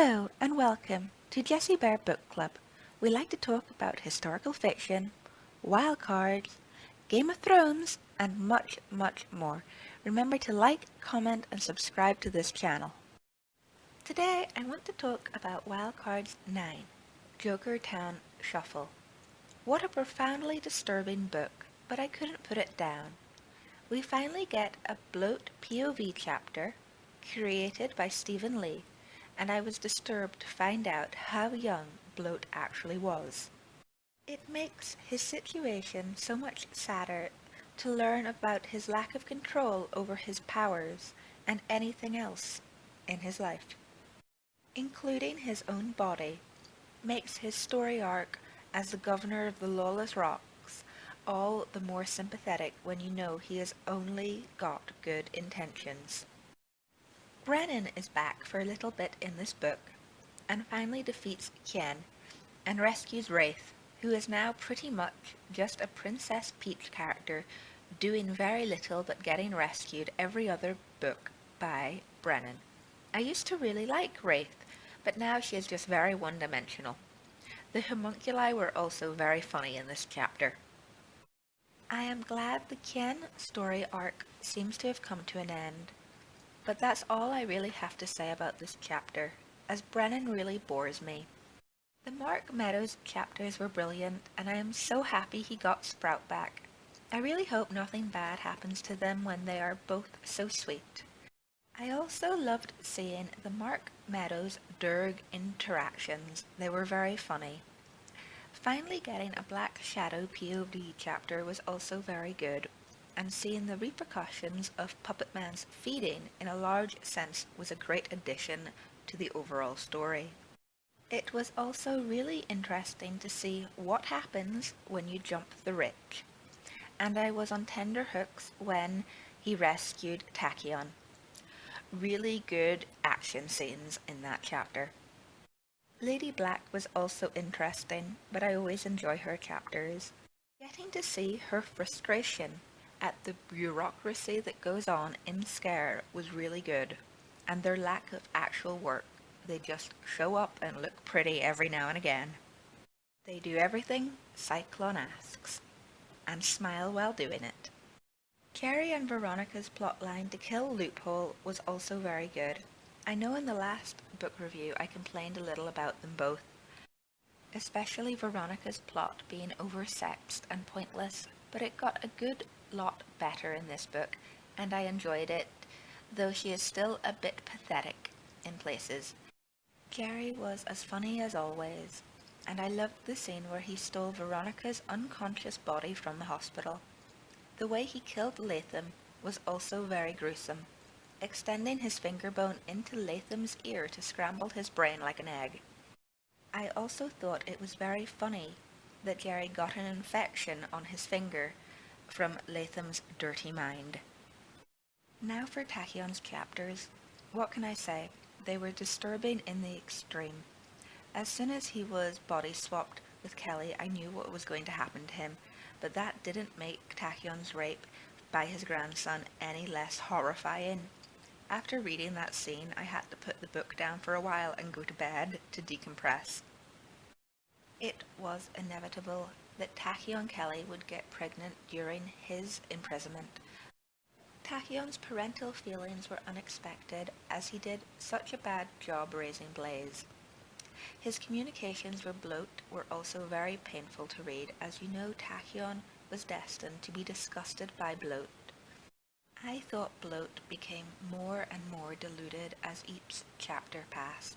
Hello and welcome to Jessie Bear Book Club. We like to talk about historical fiction, wild cards, Game of Thrones, and much, much more. Remember to like, comment, and subscribe to this channel. Today I want to talk about Wild Cards 9, Jokertown Shuffle. What a profoundly disturbing book, but I couldn't put it down. We finally get a Bloat POV chapter, created by Stephen Leigh, and I was disturbed to find out how young Bloat actually was. It makes his situation so much sadder to learn about his lack of control over his powers and anything else in his life, including his own body, makes his story arc as the governor of the Lawless Rocks all the more sympathetic when you know he has only got good intentions. Brennan is back for a little bit in this book, and finally defeats Tachyon and rescues Wraith, who is now pretty much just a Princess Peach character doing very little but getting rescued every other book by Brennan. I used to really like Wraith, but now she is just very one-dimensional. The homunculi were also very funny in this chapter. I am glad the Tachyon story arc seems to have come to an end. But that's all I really have to say about this chapter, as Brennan really bores me. The Mark Meadows chapters were brilliant, and I am so happy he got Sprout back. I really hope nothing bad happens to them when they are both so sweet. I also loved seeing the Mark Meadows Durg interactions. They were very funny. Finally getting a Black Shadow POV chapter was also very good, and seeing the repercussions of Puppet Man's feeding in a large sense was a great addition to the overall story. It was also really interesting to see what happens when you jump the ridge, and I was on tender hooks when he rescued Tachyon. Really good action scenes in that chapter. Lady Black was also interesting, but I always enjoy her chapters. Getting to see her frustration at the bureaucracy that goes on in Scare was really good, and their lack of actual work. They just show up and look pretty every now and again. They do everything Cyclone asks, and smile while doing it. Carrie and Veronica's plotline to kill Loophole was also very good. I know in the last book review I complained a little about them both, especially Veronica's plot being oversexed and pointless, but it got a good lot better in this book, and I enjoyed it, though she is still a bit pathetic in places. Jerry was as funny as always, and I loved the scene where he stole Veronica's unconscious body from the hospital. The way he killed Latham was also very gruesome, extending his finger bone into Latham's ear to scramble his brain like an egg. I also thought it was very funny that Jerry got an infection on his finger from Latham's dirty mind. Now for Tachyon's chapters. What can I say? They were disturbing in the extreme. As soon as he was body swapped with Kelly, I knew what was going to happen to him, but that didn't make Tachyon's rape by his grandson any less horrifying. After reading that scene, I had to put the book down for a while and go to bed to decompress. It was inevitable that Tachyon Kelly would get pregnant during his imprisonment. Tachyon's parental feelings were unexpected, as he did such a bad job raising Blaze. His communications with Bloat were also very painful to read, as you know Tachyon was destined to be disgusted by Bloat. I thought Bloat became more and more deluded as each chapter passed.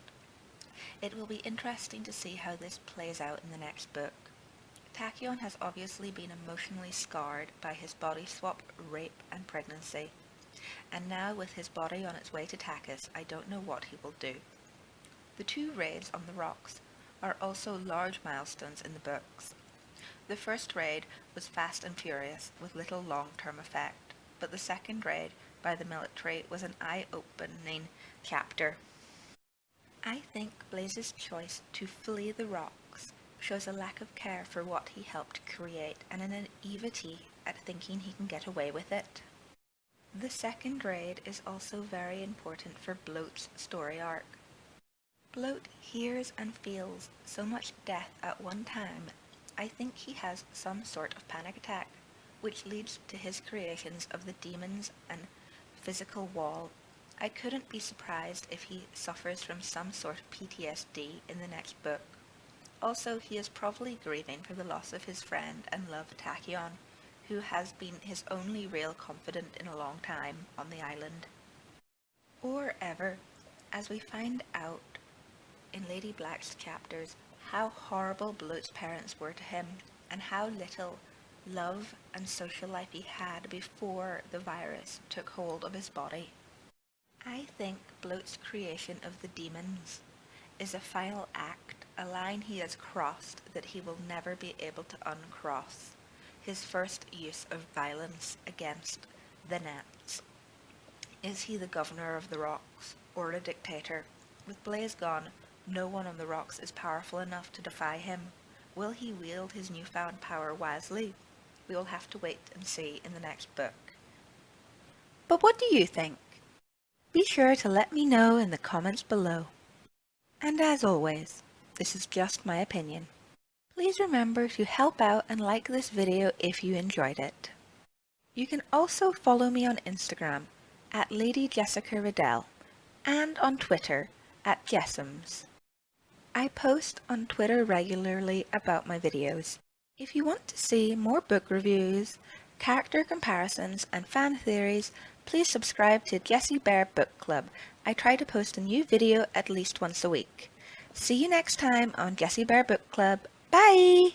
It will be interesting to see how this plays out in the next book. Tachyon has obviously been emotionally scarred by his body swap, rape, and pregnancy, and now with his body on its way to Takis, I don't know what he will do. The 2 raids on the rocks are also large milestones in the books. The first raid was fast and furious, with little long-term effect, but the second raid by the military was an eye-opening chapter. I think Blaze's choice to flee the rocks shows a lack of care for what he helped create and a naivety at thinking he can get away with it. The second raid is also very important for Bloat's story arc. Bloat hears and feels so much death at one time, I think he has some sort of panic attack, which leads to his creations of the demons and physical wall. I couldn't be surprised if he suffers from some sort of PTSD in the next book. Also, he is probably grieving for the loss of his friend and love Tachyon, who has been his only real confidant in a long time on the island. Or ever, as we find out in Lady Black's chapters how horrible Bloat's parents were to him, and how little love and social life he had before the virus took hold of his body. I think Bloat's creation of the demons is a final act, a line he has crossed that he will never be able to uncross. His first use of violence against the Nets. Is he the governor of the rocks, or a dictator? With Blaze gone, no one on the rocks is powerful enough to defy him. Will he wield his newfound power wisely? We will have to wait and see in the next book. But what do you think? Be sure to let me know in the comments below. And as always, this is just my opinion. Please remember to help out and like this video if you enjoyed it. You can also follow me on Instagram at Lady Jessica Riddell and on Twitter at Jessams. I post on Twitter regularly about my videos. If you want to see more book reviews, character comparisons and fan theories, please subscribe to Jessie Bear Book Club. I try to post a new video at least once a week. See you next time on Jessie Bear Book Club. Bye!